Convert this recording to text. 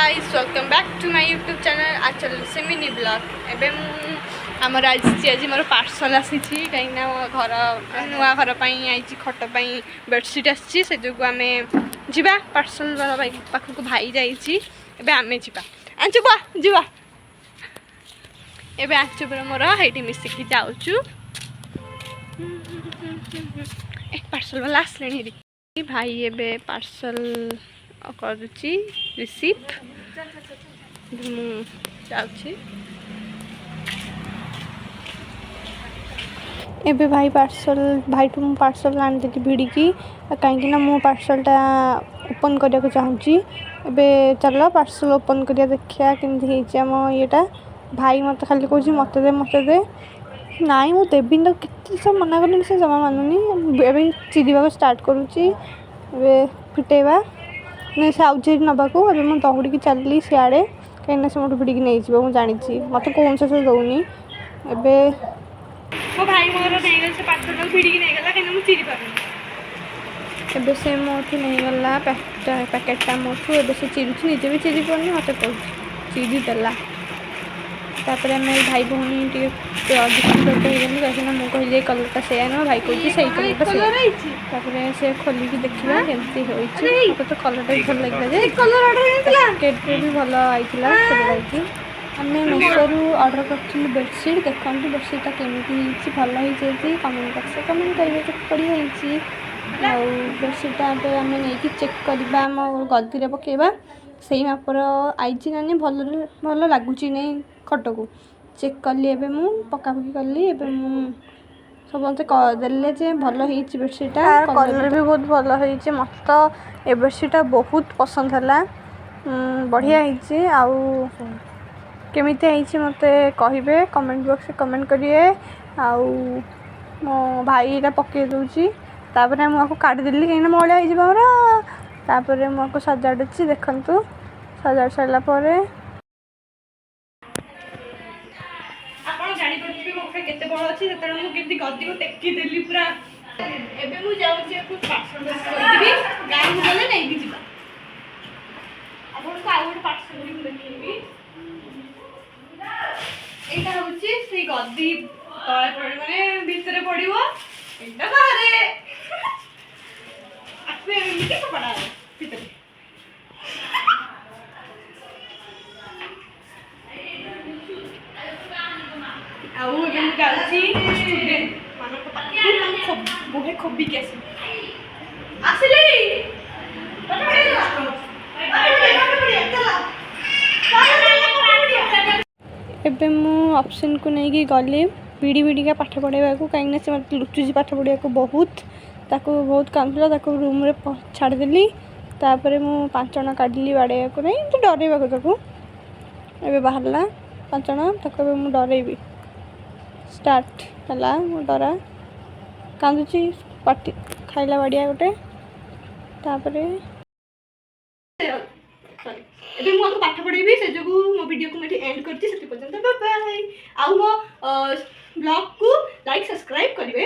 Guys welcome back to my YouTube channel Anchal सेमिनी blog एवं आमर आज मोर पार्सल आसी कहीं घर नुआ घर आई खट बेडसीट आसी से जो आम जा पार्सल वाला भाई पाखक भाई जाए आम जा आंचु बा जा एवं आंचु मोर ये मिसिकी जाऊँ पार्सल वाला आसले भाई एबे पार्सल करुच्ची रिसीव जाऊँगी एबे भाई पार्सल भाई टू मु पार्सल आनी भिड़िकी कहीं मो पार्सलटा ओपन करने को चाहूँगी एबे चल पार्सल ओपन करिया देखिया केमती आम येटा भाई मत खाली कह मत दे नाई मु देवी तो के सब मना करें से जमा मानुनी एबे चिरीवा स्टार्ट करुच्ची फिटेवा नहीं से आउे नवाकू अभी मुझे दौड़ी चलि सियाड़े कहीं से मोट भिड़िकी नहीं जी मुझे जानी मत कौन से दौनी एबे मो भाई मोर नहीं से पार्सल भिड़िकी नहीं गला कहीं चिरी पार एबे से मोठू नहीं गला पैकेटा मोठू एबे से चिरुची निजे भी चिरी पारनी मत कह चिरी देला तापर आम भाई भौणी डिफरेंट कहीं मुझे कहली कलरटा से नुह भाई कहती से कलरटा से खोलिकी देखा केमती मत तो कलरटा भी भल लगे भी भल आई से आम मेसोरू ऑर्डर कर बेडसीट देखो बेडसीटा केमी भल होती कमेंट बक्स कमेंट करेंगे केत बढ़िया बेडसीटा आम नहीं चेक करवा आम गदी पकेबा से मापर आई ना भल भल लगुच नहीं खट को चेक कली एबे मु पकापकी कली एबे मु सब मत देले जे भल होईची बेडसीटा कलर भी बहुत भल होईची मत तो ए बेडसीटा बहुत पसंद है बढ़िया होईची आउ केमिति होईची मते कहिबे कमेंट बॉक्स में कमेंट करिए आउ मो भाई एटा पके दोची तापर मु आको काट देली कहीं मळिया होई जिबा हमरा तापर मु आको सजाडुची देखंतु सजाड़ सारा पर केते बड़ अछि सेतरा मु केति गद्दी को टेकी देली पूरा एबे मु जाउछि एकु पार्सल करदिबी गाय मु गले नै कि जिबा आपण को आउट पार्सल लिख देखिबी एटा होछि से गद्दी तळे पड़े माने भीतरे पड़िबो एटा बाहरे आपे एमिति पड़ा भीतरे आउ एबे मु जाउछि स्टूडेंट मानक पाखु हम बोहे खोबी के आसिले एबे मु ऑप्शन को नहीं कि गली भिड़ी भिड़िका पाठ पढ़ाइबा को कहीं से मत लुचुची पाठ पढ़ाइबा को बहुत काम था रूम रे छाड़देली तापर मु 5 जण काढली बाड़े को नहीं तो डरेबा को ताको एबे बाहरला 5 जण ताको एबे मु डरेबी स्टार्ट है मो डरा कांदुची पाटी खाइला बढ़िया गोटे तापर एबे मु आपको पाठ पढ़ेबी से जो मो वीडियो को मैं एंड करती से पर्यंत बाय बाय आउ मो ब्लॉग को लाइक सब्सक्राइब करिवे।